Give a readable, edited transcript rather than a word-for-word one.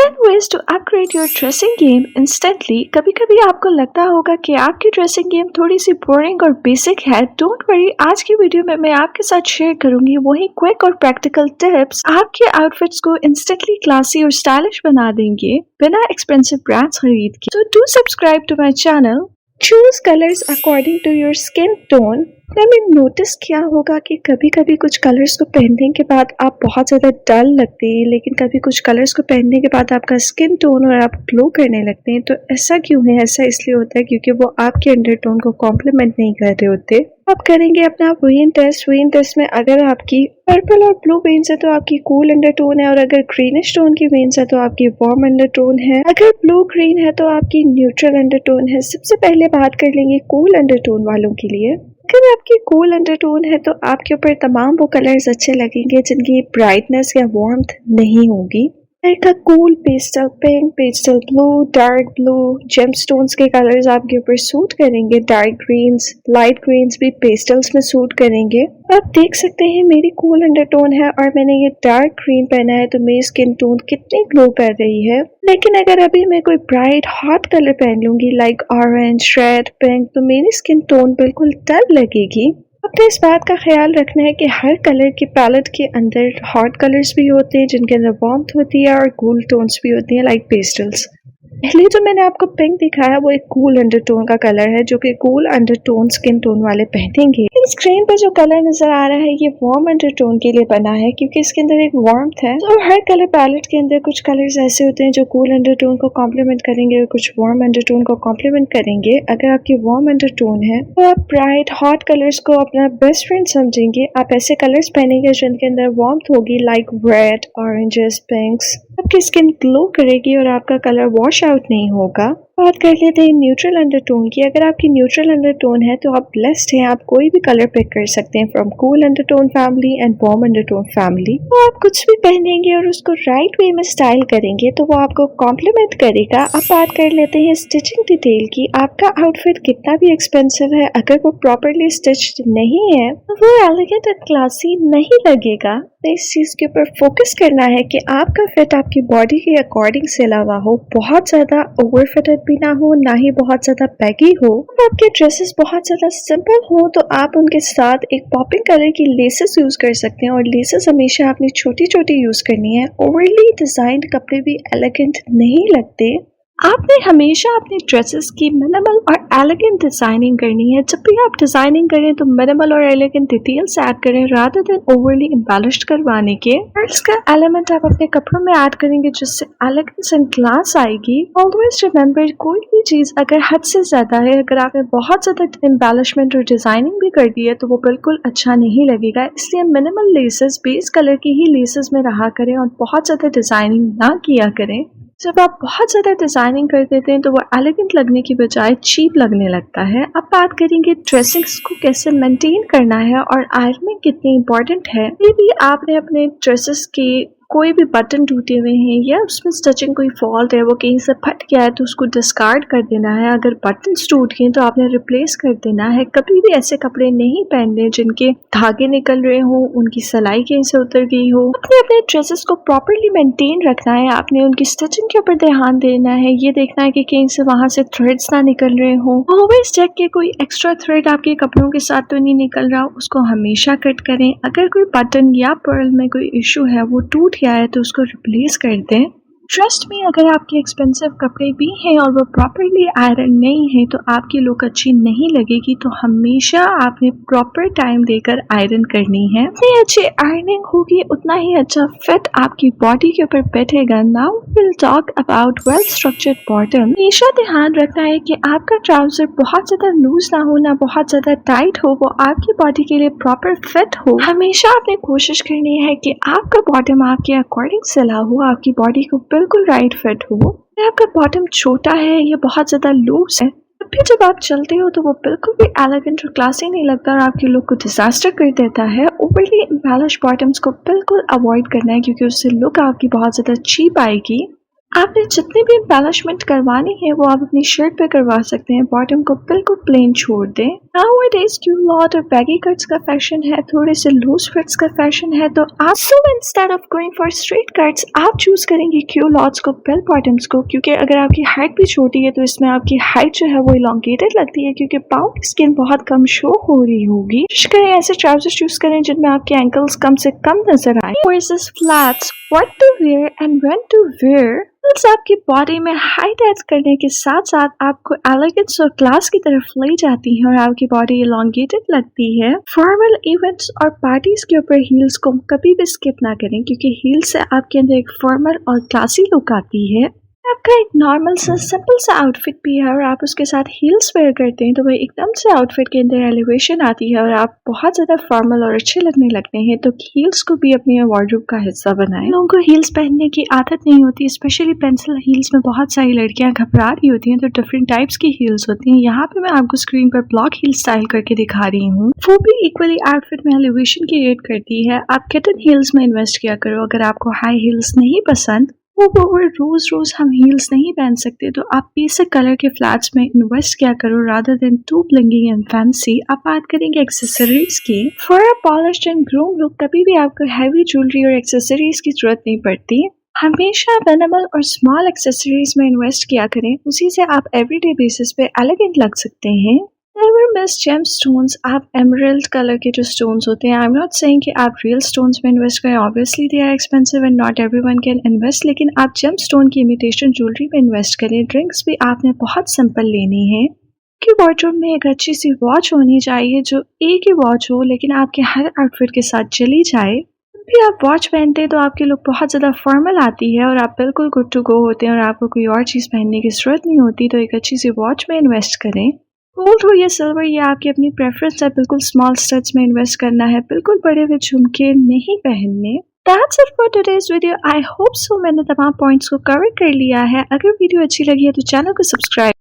10 ways to upgrade your dressing game instantly। कभी कभी आपको लगता होगा कि आपकी ड्रेसिंग गेम थोड़ी सी बोरिंग और बेसिक है। डोंट वरी, आज की वीडियो में मैं आपके साथ शेयर करूंगी वही क्विक और प्रैक्टिकल टिप्स आपके आउटफिट्स को इंस्टेंटली क्लासी और स्टाइलिश बना देंगे बिना एक्सपेंसिव ब्रांड्स खरीद के। तो do subscribe to my channel. Choose colours according to your skin tone. मैंने नोटिस किया होगा कि कभी कभी कुछ कलर्स को पहनने के बाद आप बहुत ज़्यादा डल लगते हैं, लेकिन कभी कुछ कलर्स को पहनने के बाद आपका स्किन टोन और आप ग्लो करने लगते हैं। तो ऐसा क्यों है? ऐसा इसलिए होता है क्योंकि वो आपके अंडरटोन को कॉम्प्लीमेंट नहीं कर रहे होते। आप करेंगे अपना वेन टेस्ट में अगर आपकी पर्पल और ब्लू वेन्स है तो आपकी कूल अंडरटोन है, और अगर ग्रीनिश टोन की वेन्स है तो आपकी वार्म अंडरटोन है, अगर ब्लू ग्रीन है तो आपकी न्यूट्रल अंडरटोन है। सबसे पहले बात कर लेंगे कूल अंडरटोन वालों के लिए। अगर आपकी कूल अंडरटोन है तो आपके ऊपर तमाम वो कलर्स अच्छे लगेंगे जिनकी ब्राइटनेस या वार्मथ नहीं होगी। Like a cool pastel pink, pastel blue, dark blue, gemstones के कलर्स आपके ऊपर सूट करेंगे। डार्क ग्रीन्स, लाइट ग्रीन्स भी पेस्टल्स में सूट करेंगे। आप देख सकते हैं मेरी कूल अंडरटोन है और मैंने ये डार्क ग्रीन पहना है तो मेरी स्किन टोन कितनी ग्लो कर रही है। लेकिन अगर अभी मैं कोई ब्राइट हॉट कलर पहन लूंगी लाइक ऑरेंज, रेड, पिंक, तो मेरी स्किन टोन बिल्कुल डल लगेगी। अपने इस बात का ख्याल रखना है कि हर कलर की पैलेट के अंदर हॉट कलर्स भी होते हैं जिनके अंदर वार्मथ होती है और कूल टोन्स भी होती हैं लाइक पेस्टल्स। पहले जो मैंने आपको पिंक दिखाया वो एक कूल अंडरटोन का कलर है जो कि कूल अंडरटोन स्किन टोन वाले पहनेंगे। स्क्रीन पर जो कलर नजर आ रहा है ये वार्म अंडरटोन के लिए बना है क्योंकि इसके अंदर एक वार्मथ है। तो हर कलर पैलेट के अंदर कुछ कलर्स ऐसे होते हैं जो कूल अंडरटोन को कॉम्प्लीमेंट करेंगे और कुछ वार्म अंडरटोन को कॉम्प्लीमेंट करेंगे। अगर आपकी वार्म अंडरटोन है तो आप ब्राइट हॉट कलर्स को अपना बेस्ट फ्रेंड समझेंगे। आप ऐसे कलर्स पहनेंगे जिनके अंदर वार्मथ होगी लाइक रेड, ऑरेंजेस, पिंक्स। आपकी स्किन ग्लो करेगी और आपका कलर वॉश आउट नहीं होगा। बात कर लेते हैं न्यूट्रल अंडरटोन की। अगर आपकी न्यूट्रल अंडरटोन है तो आप ब्लेस्ड हैं, आप कोई भी कलर पिक कर सकते हैं from cool undertone family and warm undertone family. तो आप कुछ भी पहनेंगे और उसको राइट वे में स्टाइल करेंगे तो वो आपको कॉम्प्लीमेंट करेगा। अब बात कर लेते हैं स्टिचिंग डिटेल की। आपका आउटफिट कितना भी एक्सपेंसिव है, अगर वो प्रॉपरली स्टिच्ड नहीं है तो वो एलिगेंट एंड क्लासी नहीं लगेगा। तो इस चीज के ऊपर फोकस करना है कि आपका फिट आपकी बॉडी के अकॉर्डिंग से अलावा हो, बहुत ज्यादा ओवर फिटेड भी ना हो, ना ही बहुत ज्यादा बैगी हो। आपके ड्रेसेस बहुत ज्यादा सिंपल हो तो आप उनके साथ एक पॉपिंग कलर की लेसेस यूज कर सकते हैं, और लेसेस हमेशा आपने छोटी छोटी यूज करनी है। ओवरली डिजाइन्ड कपड़े भी एलिगेंट नहीं लगते। आपने हमेशा अपने ड्रेसेस की मिनिमल और एलिगेंट डिजाइनिंग करनी है। जब भी आप डिजाइनिंग करें तो मिनिमल और एलिगेंट डिटेल्स ऐड करें रादर देन ओवरली एम्बेलिश्ड करवाने के। पर्ल्स का एलिमेंट आप अपने कपड़ों में ऐड करेंगे जिससे एलिगेंस एंड क्लास आएगी। ऑलवेज रिमेंबर, कोई भी चीज अगर हद से ज्यादा है, अगर आपने बहुत ज्यादा एम्बेलिशमेंट और डिजाइनिंग भी कर दी है तो वो बिल्कुल अच्छा नहीं लगेगा। इसलिए मिनिमल लेसेस, बेस कलर की ही लेसेस में रहा करें और बहुत ज्यादा डिजाइनिंग ना किया करें। जब आप बहुत ज़्यादा डिज़ाइनिंग कर देते हैं तो वो एलिगेंट लगने की बजाय चीप लगने लगता है। अब बात करेंगे ड्रेसिंग्स को कैसे मेंटेन करना है और आयरनिंग कितनी इंपॉर्टेंट है। ये भी आपने अपने ड्रेसेस के कोई भी बटन टूटे हुए हैं या उसमें स्टिचिंग कोई फॉल्ट है, वो कहीं से फट गया है तो उसको डिस्कार्ड कर देना है। अगर बटन्स टूट गए तो आपने रिप्लेस कर देना है। कभी भी ऐसे कपड़े नहीं पहनने जिनके धागे निकल रहे हो, उनकी सिलाई कहीं से उतर गई हो। अपने अपने ड्रेसेस को प्रॉपरली मेंटेन रखना है। आपने उनकी स्टिचिंग के ऊपर ध्यान देना है, ये देखना है कि कहीं से वहां से थ्रेड्स ना निकल रहे हो। ऑलवेज चेक के कोई एक्स्ट्रा थ्रेड आपके कपड़ों के साथ तो नहीं निकल रहा, उसको हमेशा कट करें। अगर कोई बटन या पर्ल में कोई इशू है, वो टूट गया है तो उसको रिप्लेस कर दें। ट्रस्ट में, अगर आपके एक्सपेंसिव कपड़े भी हैं और वो प्रॉपरली आयरन नहीं है तो आपकी लुक अच्छी नहीं लगेगी। तो हमेशा आपने प्रॉपर टाइम देकर आयरन करनी है। जितनी अच्छी आयरनिंग होगी उतना ही अच्छा फिट आपकी बॉडी के ऊपर बैठेगा। Now will talk about well structured bottom. हमेशा ध्यान रखना है कि आपका ट्राउजर बहुत ज्यादा लूज ना हो, ना बहुत ज्यादा टाइट हो, वो आपकी बॉडी के लिए प्रॉपर फिट हो। हमेशा आपने कोशिश करनी है कि आपका बॉटम आपके अकॉर्डिंग सिला हो, आपकी बॉडी को बिल्कुल राइट फिट हो। आपका बॉटम छोटा है, ये बहुत ज्यादा लूज है, फिर जब आप चलते हो तो वो बिल्कुल भी एलिगेंट और क्लासी नहीं लगता और आपकी लुक को डिजास्टर कर देता है। ओवरली एम्बेलिश बॉटम्स को बिल्कुल अवॉइड करना है क्योंकि उससे लुक आपकी बहुत ज्यादा चीप आएगी। आपने जितनी भी एम्बेलिशमेंट करवानी है वो आप अपनी शर्ट पे करवा सकते हैं। बॉटम को बिल्कुल प्लेन छोड़ दें। Nowadays क्यूलॉट और बैगी कट्स का फैशन है, थोड़े से लूज फिट्स का फैशन है, तो आप instead of going for straight cuts आप चूज करेंगे क्यूलॉट्स को, बेल बॉटम्स को, क्योंकि अगर आपकी हाइट भी छोटी है तो इसमें आपकी हाइट जो है वो इलॉन्गेटेड लगती है, क्योंकि पाउंड की स्किन बहुत कम शो हो रही होगी। कोशिश करें ऐसे ट्राउजर चूज करें जिनमें आपके एंकल्स कम से कम नजर आए। Versus flats, what to wear and when to wear. आपकी बॉडी में हाइट ऐड करने के साथ साथ आपको एलिगेंस और क्लास की तरफ ले जाती है और आपकी बॉडी इलॉन्गेटेड लगती है। फॉर्मल इवेंट्स और पार्टीज के ऊपर हील्स को कभी भी स्किप ना करें, क्योंकि हील्स से आपके अंदर एक फॉर्मल और क्लासी लुक आती है। आपका एक नॉर्मल सा सिंपल सा आउटफिट भी है और आप उसके साथ हील्स वेयर करते हैं तो वो एकदम से आउटफिट के अंदर एलिवेशन आती है और आप बहुत ज्यादा फॉर्मल और अच्छे लगने लगते हैं। तो हील्स को भी अपने वार्डरोब का हिस्सा बनाएं। लोगों को हील्स पहनने की आदत नहीं होती, स्पेशली पेंसिल हील्स में बहुत सारी लड़कियां घबरा रही होती हैं, तो डिफरेंट टाइप्स की हील्स होती हैं। यहाँ पे मैं आपको स्क्रीन पर ब्लॉक हील स्टाइल करके दिखा रही हूँ, वो भी इक्वली आउटफिट में एलिवेशन क्रिएट करती है। आप किटन हील्स में इन्वेस्ट किया करो। अगर आपको हाई हील्स नहीं पसंद, वो रोज हम हील्स नहीं पहन सकते, तो आप बेसिक कलर के फ्लैट्स में इन्वेस्ट क्या करो rather than to blinging and fancy. आप बात करेंगे एक्सेसरीज की। For a polished and groom look कभी भी आपको हैवी ज्वेलरी और एक्सेसरीज की जरूरत नहीं पड़ती। हमेशा मिनिमल और स्मॉल एक्सेसरीज में इन्वेस्ट किया करें, उसी से आप एवरीडे बेसिस पे एलिगेंट लग सकते हैं। Never miss gemstones। आप एमरल्ड कलर के जो स्टोन्स होते हैं, आई एम नॉट सेइंग कि आप रियल स्टोन्स में इन्वेस्ट करें, obviously they are expensive and not everyone can invest, लेकिन आप जेमस्टोन की इमिटेशन ज्वेलरी में इन्वेस्ट करें। ड्रिंक्स भी आपने बहुत सिंपल लेनी है कि वार्डरोब में एक अच्छी सी वॉच होनी चाहिए जो एक ही वॉच हो लेकिन आपके हर आउटफिट के साथ चली जाए। भी आप वॉच पहनते हैं तो आपकी लुक बहुत ज़्यादा फॉर्मल आती है और आप बिल्कुल गुड टू गो होते हैं और आपको कोई और चीज़ पहनने की ज़रूरत नहीं होती। तो एक अच्छी सी वॉच में इन्वेस्ट करें। गोल्ड हो या सिल्वर, ये आपकी अपनी प्रेफरेंस है। बिल्कुल स्मॉल स्टड्स में इन्वेस्ट करना है, बिल्कुल बड़े हुए झुमके नहीं पहनने। That's it for today's video. I hope so मैंने तमाम पॉइंट्स को कवर कर लिया है। अगर वीडियो अच्छी लगी है तो चैनल को सब्सक्राइब